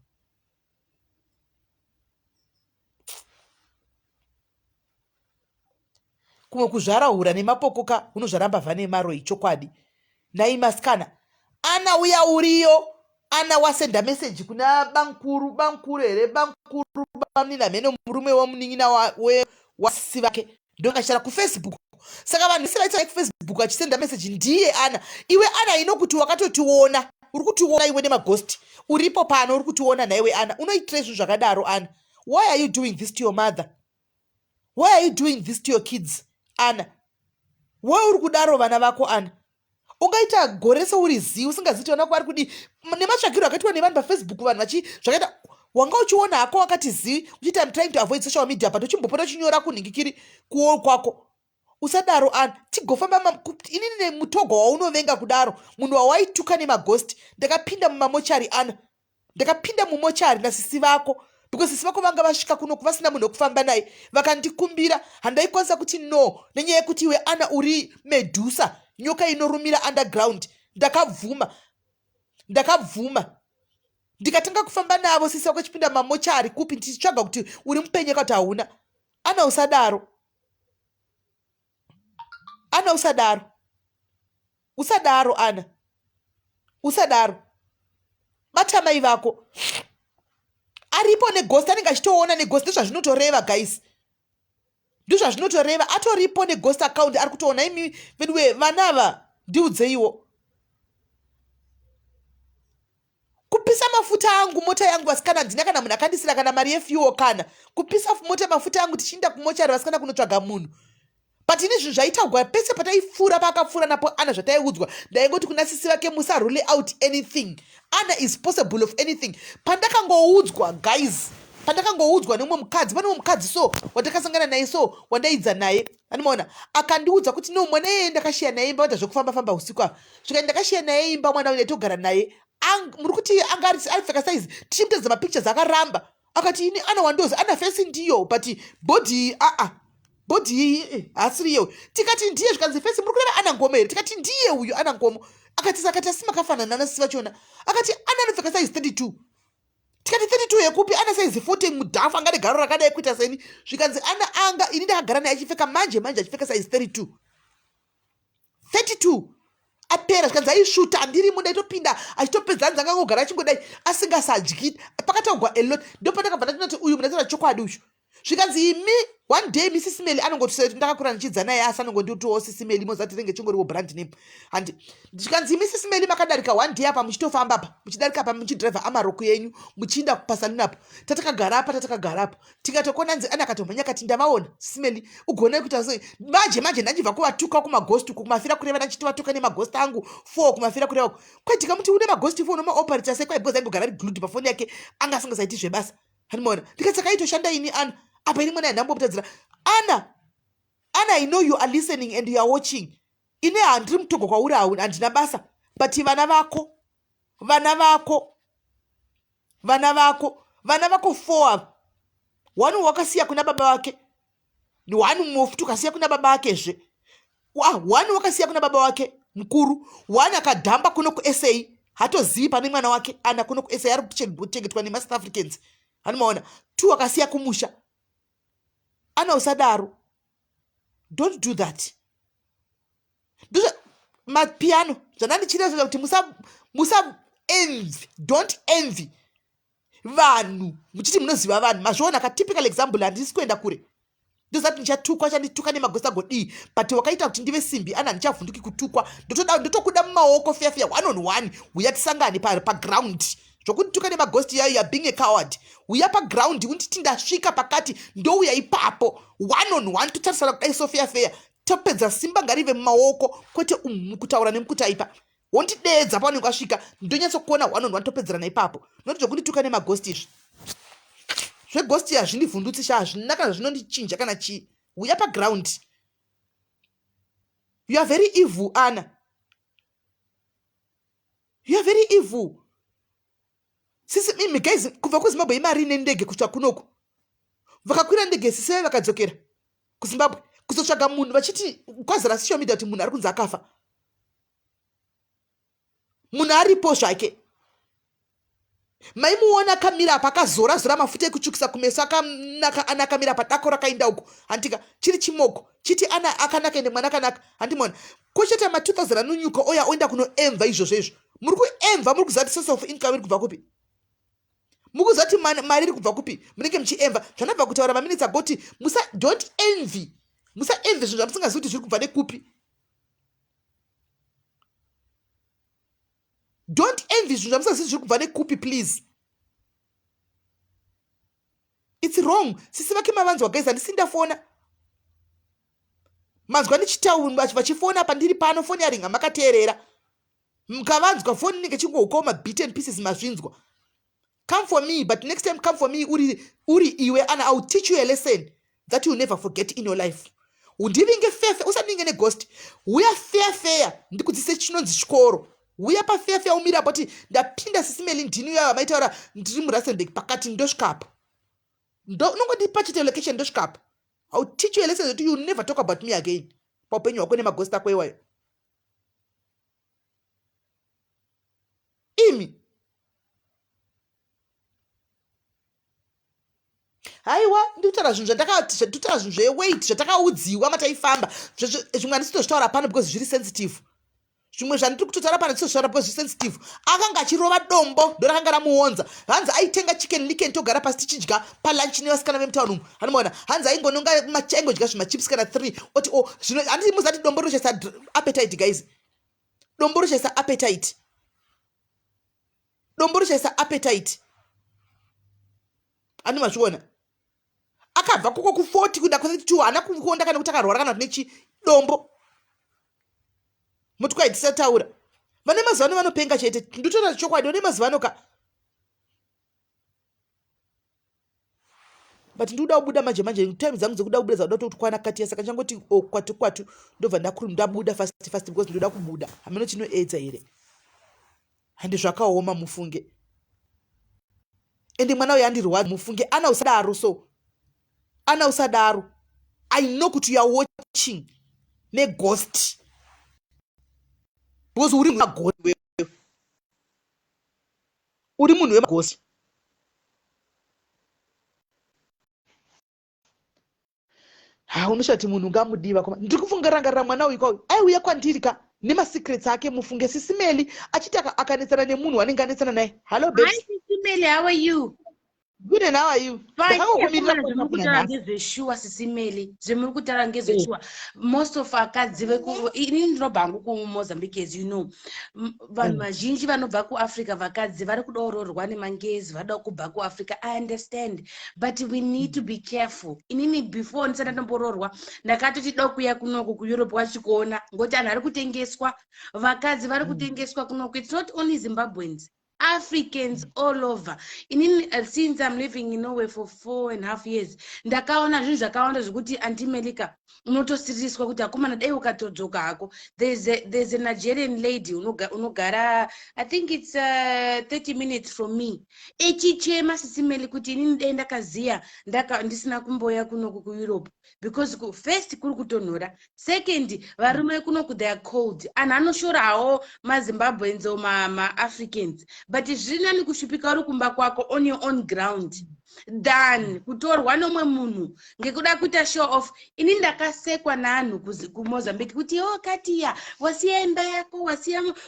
Kumwe kuzvarahura nemapokoka unozvaramba vane maroi chokwadi. Nai masikana ana uya uriyo ana wasenda meseji kuna bankuru here bankuru bamnina mhene murume wamunin'ina wasisi vake ndokashara kufacebook. Saka vanhu vese vaita kufacebook achisenda message ndiye Ana. Iwe Ana inokuti wakatotiona, uri kutiona iwe nemaghost, uripo pano uri kutiona naiwe Ana. Unoitira izvo zvakadaro Ana? Why are you doing this to your mother? Why are you doing this to your kids Ana? Why uri kudaro vana vako Ana? Ungaita gore seuri zivi usingazivi ona kwari kudi nematsvagiro akaitwa nevanhu pafacebook vanhu zvakaita wanga uchiona hako wakati zivi uchiti I'm trying to avoid social media but uchimbopota uchinyora kunhingikiri kuo kwako. Usadaro Ana. Tigofamba inini nemutogwa waunovenga kudaro munhu wawaituka nemaghost. Ndakapinda mumamochari Ana, ndakapinda mumochari nasisi vako because sisi vako vanga vasvika kuno kuvasina munhu wekufamba naye vakandikumbira. Handaikwanisa kuti no nenyaya yekuti iwe Ana uri Medusa, nyoka inorumira underground. Ndakabvuma ndikatanga kufamba navo sisi vako chipinda mumamochari kupi ndichitsvaga kuti uri mupenyeka kuti hauna. Ana usadaro Ana, usadaro Ana, usadaro. Bata mai vako aripo neghost, anenge achitoona neghost. Ndozvazvinotoreva guys, ndozvazvinotoreva. Atoripo neghost account ari kutoona. Imi veduwe vanava ndiudzeiwo kupisa mafuta angu mota yangu vasikana ndina kana munhu akandisira kana mari yefuel kana kupisa mafuta yangu tichinda kumochari vasikana kunotsvaga munhu. But ini zvinhu zvaitagwa pese pataipfuura pakapfuura napo Ana zvataiudzwa ndaingoti kuna sisi vake musa rule out anything. Ana is possible of anything. Pandakangoudzwa guys, pandakangoudzwa nemumwe mukadzi, pane mumwe mukadzi so wandakasangana naye so wandaidza naye animaona akandiudza kuti no mwana yeye ndakashiya naye imba wata zvekufamba usiku apa svika ndakashiya naye imba mwana uyu ndaitogara naye muri kuti anga aripfeka saizi tichimutedza mapictures akaramba akati ini Ana wandozi Ana fesi ndiyo but body body asiriyo. Tikati ndiye zvikanzi fesi muri kureva Ana Ngomo here, tikati ndiye uyu Ana Ngomo. Akati asimakafanana nasi vachona akati Ana anopfeka saizi 32. Tikati 32 yekupi Ana saizi 40 mudhafu angade garo rakadai kuita seni. Zvikanzi Ana anga ini ndakagara naye achipfeka manje achipfeka saizi 32 apera. Zvikanzi aisvuta andirimo ndaitopinda achitopedza nzanga angogara achingodai asingasadyi pakatogwa elot. Ndopandakabva ndatinoti uyu munatira chokwadi uyu. Zvikanzi imi one day Mrs. Melly anongotisera kuti ndakakura ndichidza naye asi anongonditiwo Sisi Melly mozati renge chingoriwo brand name. And zvikanzi Mrs. Melly makadarika one day apa muchitofamba apa muchidarika apa muchidriva amaroko yenyu muchiinda pasaluni apo tatakagara apa tikatokona nzi Ana akatomhanya akati ndavaona Sisi Melly ugona kuita sei manje ndachibva kuvatuka kumaghost kumafira kureva ndachitowatuka nemaghost angu 4 kumafira kureva kwaitika muti une maghost 4 unomaoperator sei kwaibhoza ingogara riglued pafoni yake anga asingasaiti zvebasa. Hanimona ndikati kaitoshanda ini Ana apa ini mwana ndambomutadzira Ana I know you are listening and you are watching. Ine handiri mutogwa kwauri hauni handina basa but vana vako 4 one wakasiya kuna baba wake ni one mofutu kasiya kuna baba wakezve one wakasiya kuna baba wake mukuru one akadhamba kuno kuSA hatozivi pane mwana wake Ana kuno kuSA ari kuchengetwa nemasouth Africans. Hanimaona 2 akasiya kumusha. Ana usadaro, don't do that. Mapiano zvanandichireva kuti musa envy, don't envy vanhu muchiti munoziva vanhu. Mazviona ka typical example handisi kuenda kure ndozati ndichatukwa chandituka nemaghost agodii but wakaita kuti ndive simbi Ana ndichavhunduki kutukwa ndotokuda mumaoko fiya 1 on 1 uya tisangane paground zvokuti tuka nemaghost yayo ya being a coward uya paground unditi ndasvika pakati ndouya ipapo 1 on 1 totarisana kudai sofiya topedza simba ngarive mumaoko kwete kutaura nemukutaipa wondidedza paunenge wasvika ndonyatsokuona 1 on 1 topedzerana ipapo noti zvokundituka nemaghost izvi zveghost hazvindivhundutsi hazvina kana zvinondichinja kana chii. Uya paground. You are very evil Ana, you are very evil. Sisi mimi guys kubva kuZimbabwe imari nendege kusvika kunoku vakakwira ndege sisi vakadzokera kuZimbabwe kuzotsvaga munhu vachiti kwazara social media kuti munhu ari kunzi akafa. Munhu aripo zvake maimuona akamira apa akazora mafuta ekutsvukisa kumeso akanaka Ana akamira padako rakaenda uko handika chiri chimoko chiti Ana akanaka ende mwana akanaka handimona kocheta ma2000 anonyuka oya oenda kunoemva izvozvo muri kuemva muri kuzati source of income iri kubva kupi mukuzati mari iri kubva kupi munenge muchiemva zvanabva kutaura maminutes agoti don't envy musaenvy zvinhu zvamusingazivi kuti zviri kubva nekupi. Don't envy zvinhu zvamusingazivi zviri kubva nekupi please. It's wrong. Sisi vake mavanzwa guys, handisi ndafona manzwa ndichitaura vachifona pandiri pano foni yaringa makateerera mkavanzwa foni ninge chingoukawo mabit and pieces mazvinzwa. Come for me, but next time come for me uri iwe and I'll teach you a lesson that you'll never forget in your life. Undivinge fefe usaninge neghost uya fair ndikudzise chinonzi chikoro uya pafair umira boti ndapinda Sisi Melly ndini uya vamaitaura ndiri muRustenburg pakati ndosvikapo nongondipa chite location ndosvikapo. I'll teach you a lesson that you'll never talk about me again paupenyu hwako nemagost ako iwayo. Imi haiwa ndikutaura zvinhu zveweight zvatakaudziwa mataifamba zvimwe handisitozvitaura pano because zviri sensitive. Zvimwe zvandiri kutotaura pano ndisitozvitaura because zviri sensitive. Akanga achirova dombo ndorakanga ramuonza. Hanzi aitenga chicken licken togara pasi tichidya palunch nevasikana vemutauni umu. Hanomaona hanzi aingononga aingodya zvimachips kana 3 oti zvino handiti muzati dombo rochaisa appetite guys. Dombo rochaisa appetite. Dombo rochaisa appetite. Handi mazviona. Akabva koko ku40 kuenda ku32 hana kukonda kana kuti akarwara kana kuti nechi dombo. Muti kwaitisa taura. Vane mazivano vanopenga chete. Nditotaura chokwadi vane mazivano ka. But ndoda kubuda manje time dzangu dzekuda kubuda dzauda kuti kwana kati saka changoti kwatu ndobva ndabuda fast because ndoda kubuda. Hameno chinoedza here. Handi zvakaoma mufunge. Ende mwana uyu andirwadza mufunge ana usadaro so. Ana usadaro. I know kuti you are watching neghost. Because uri maghost wewe. Uri munhu wemaghost. Unoshati munhu ngamudiva koma ndiri kufunga rangarira mwana uyu kwauyu aiuya kwandiri ka nemasecrets ake mufunge Sisi Melly achiti akanetsana nemunhu wanenge anetsana naye. Hello babes. Hi Sisi Melly, how are you? Good, and how are you? Fine. Sisi Melly. Most of our kids in Mozambique, as you know. Vanhu vanobva kuAfrica vakadzi vari kudororwa nemangezi vada kubva kuAfrica. I understand, but we need to be careful. Inini before ndisana ndombororwa ndakatoti dokuya kunoku kuEurope wachikuona ngoti anhu ari kutengeswa vakadzi vari kutengeswa kunoku. It's not only Zimbabweans. Africans all over. Since I'm living in Norway for 4.5 years, ndakaona zvinhu zvakawanda zvokuti antimelika unotosiriswa kuti akomana dai ukatodzoka hako. There's a Nigerian lady unogara, I think it's 30 minutes from me. Echichema Sisi Melly kuti inini dai ndakaziya ndisina kumboya kunoku kuEurope because first kuri kutonhora, second varume kunoku they are cold. Anhu anoshorawo maZimbabweans or ma-Africans. But zvinani kushupika uri kumba kwako on your own ground than kutorwa nomwe munhu ngekuda kuita show off. Ini ndakasekwa naanhu kuMozambique kuti Katia wasiya imba yako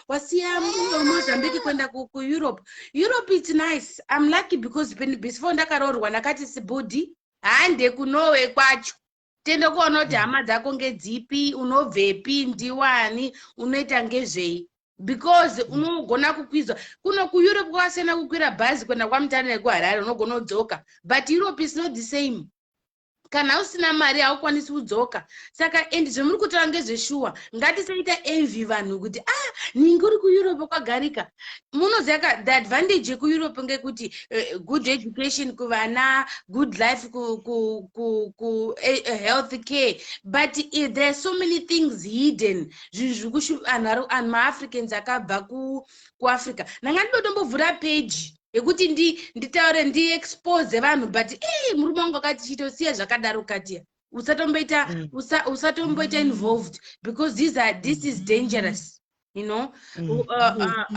wasiya Mozambique kwenda kuEurope. Europe is nice. I'm lucky because before ndakarorwa ndakati sibudi hande kuNorway kwacho tende kuona kuti hama dzako ngedzipi unobvepi ndiwani unoita ngezvei. Because unogona kukwizwa kuno kuEurope kwasena kukwira bhazi kwenda kwaMutare nekuHarare unogona kudzoka, but Europe is not the same. Kana usina mari haukwanisi kudzoka. Saka endi zvemuri kutaura ngezveshuwa ngatisaita envy vanhu kuti ningi uri kuEurope kwagarika. Munoziva the advantage yekuEurope ngekuti good education kuvana, good life health care, but there are so many things hidden. Anhu ma-Africans akabva kuAfrica. Nanga ndinotombovhura page yekuti nditaure ndi-expose vanhu, but murume wangu akati chitosiya zvakadaro Katia. Usatomboita involved because this is dangerous. You know,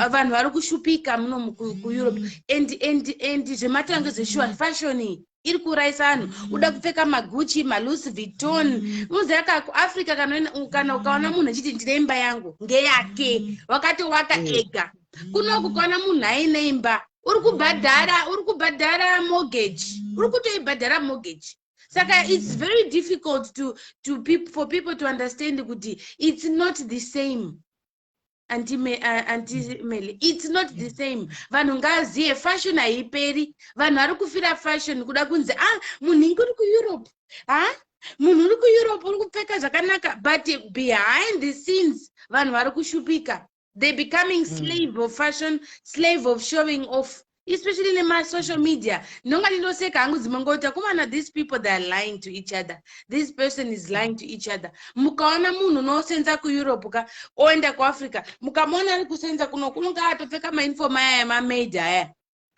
vanhu vari kushupika muno kuEurope and zvemataura ngezveshuwa fashion iri kuraisa anhu. Uda kupfeka maGucci, maLouis Vuitton. Unoziva kuAfrica kana ukaona munhu achiti ndine imba yangu ngeyake wakatowaka ega. Kuno kukaona munhu aine imba uri kubhadhara mortgage, uri kutoibhadhara mortgage. Saka it's very difficult for people to understand kuti it's not the same. Anti Melly, it's not the same. Vanhu ngaziye fashion haiperi. Vanhu vari kufira fashion kuda kunzi munhu uri kuEurope. Munhu uri kuEurope uri kupfeka zvakanaka, but behind the scenes vanhu vari kushupika. They're becoming slave of fashion, slave of showing off, especially in my social media. These people, they are lying to each other. This person is lying to each other. Mukaona munhu no senza ku Europe ka oenda ku Africa. Mukamona ari kusenza kuno kunonga atopfeka ma uniform aya ma maid aya.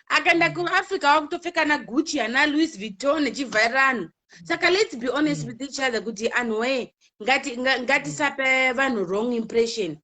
Akaenda ku Africa wakutopfeka na Gucci na Louis Vuitton chivhairano. Saka let's be honest with each other kuti anwe ngati sape vanhu wrong impression.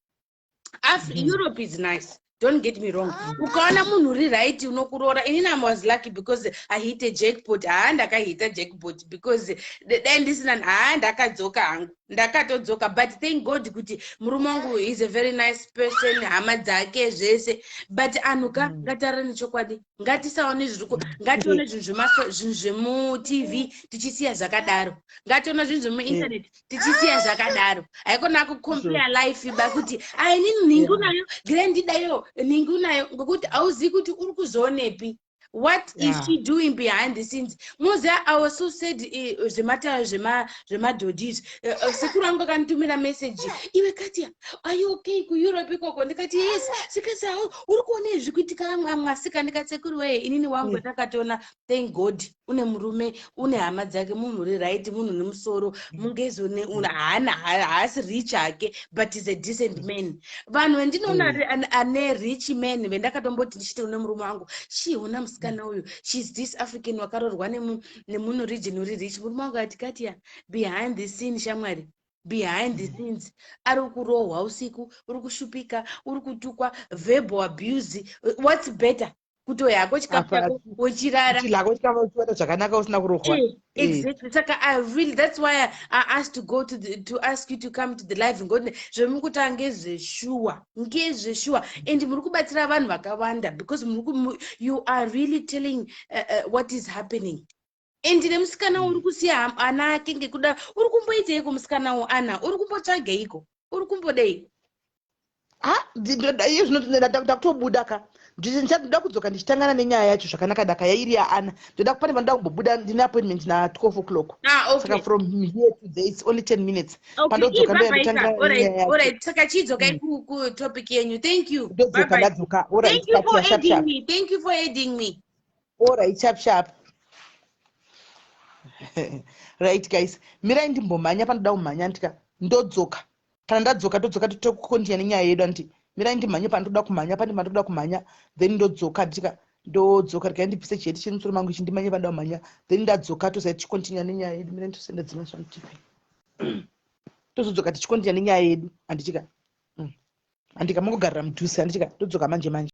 Europe is nice. Don't get me wrong. Ukaona munhu uri right unokurora. Inini I was lucky because I hit a jackpot. Ndakahit a jackpot because then this and ndakadzoka hangu. Ndakatodzoka, but thank God kuti murume wangu is a very nice person, hama dzake zvese, but anuka ngatarani chokwadi. Ngatisaone zviruko, ngatione zvinhu zvemu TV tichisiya zvakadaro. Ngatione zvinhu zvemu internet tichisiya zvakadaro. Haikona kucompare life bakuti inini ningu nayo grandi dayo ningu nayo ngokuti auzivi kuti uri kuzoonepi. What is she doing behind the scenes? Moza, I was so sad. Zema dodis. Sekurango kanitumira message. Iwe Katia, are you okay? Ku Europe koko? Ndikati yes. Sikasa urikuone zvikuitika mwasika ndikati sekuru we inini wangu takatona. Thank God. Une murume, une hama dzake, munhu uri right, munhu ne musoro, mungezo ne una haasi rich ake, but is a decent man. Vanhu ndinoona ane rich man vendakatomboti ndichite une murume wangu. Chiona musikana uyu, she's this African wakarorwa nemunhu region uri rich. Murume wangu ati Katia, behind the scene shamwari. Behind the scenes ari kurohwa usiku, uri kushupika, uri kutukwa, verbal abuse. What's better? Kuto yako chikafu chako uchirara chilako chikafu chiwata zvakanaka usina kurohwa. Exactly. Saka I really, that's why I asked to go to ask you to come to the live ngone zvemukuta ngezveshuwa and muri kubatsira vanhu vakawanda because you are really telling what is happening. And nemusikana uri kusiya ana ake ngekuda uri kumboiteiko musikana ana uri kumbotsvageiko uri kumbodei iyo zvinotoda kutobuda ka ndichatoda kudzoka ndichitangana nenyaya yacho zvakanaka daka yairi yaana ndoda pane vandoda kumbobuda ndine appointment na 12 o'clock. Okay. Saka from here to there it's only 10 minutes. Pandodzoka alright. Saka chidzokai ku topic yenyu. Thank you. Bye bye. Thank you for aiding me. Thank you for aiding me. Alright, sharp. Right guys, mirai ndimbomhanya panoda kumhanya ndika ndodzoka. Kana ndadzoka todzoka tokontinya nenyaya yedu anti mirai ndimhanye panoda kumhanya pane panoda kumhanya then ndodzoka ndika ndodzoka rika ndipise cheti chemusoro mangu chindimanye panoda kumhanya then ndadzoka tozai tichikontinya nenyaya yedu mirai ndosenda dzimwe zvanotipi tozodzoka tichikontinya nenyaya yedu andichika andika mongogarira mudhusi andichika todzoka manje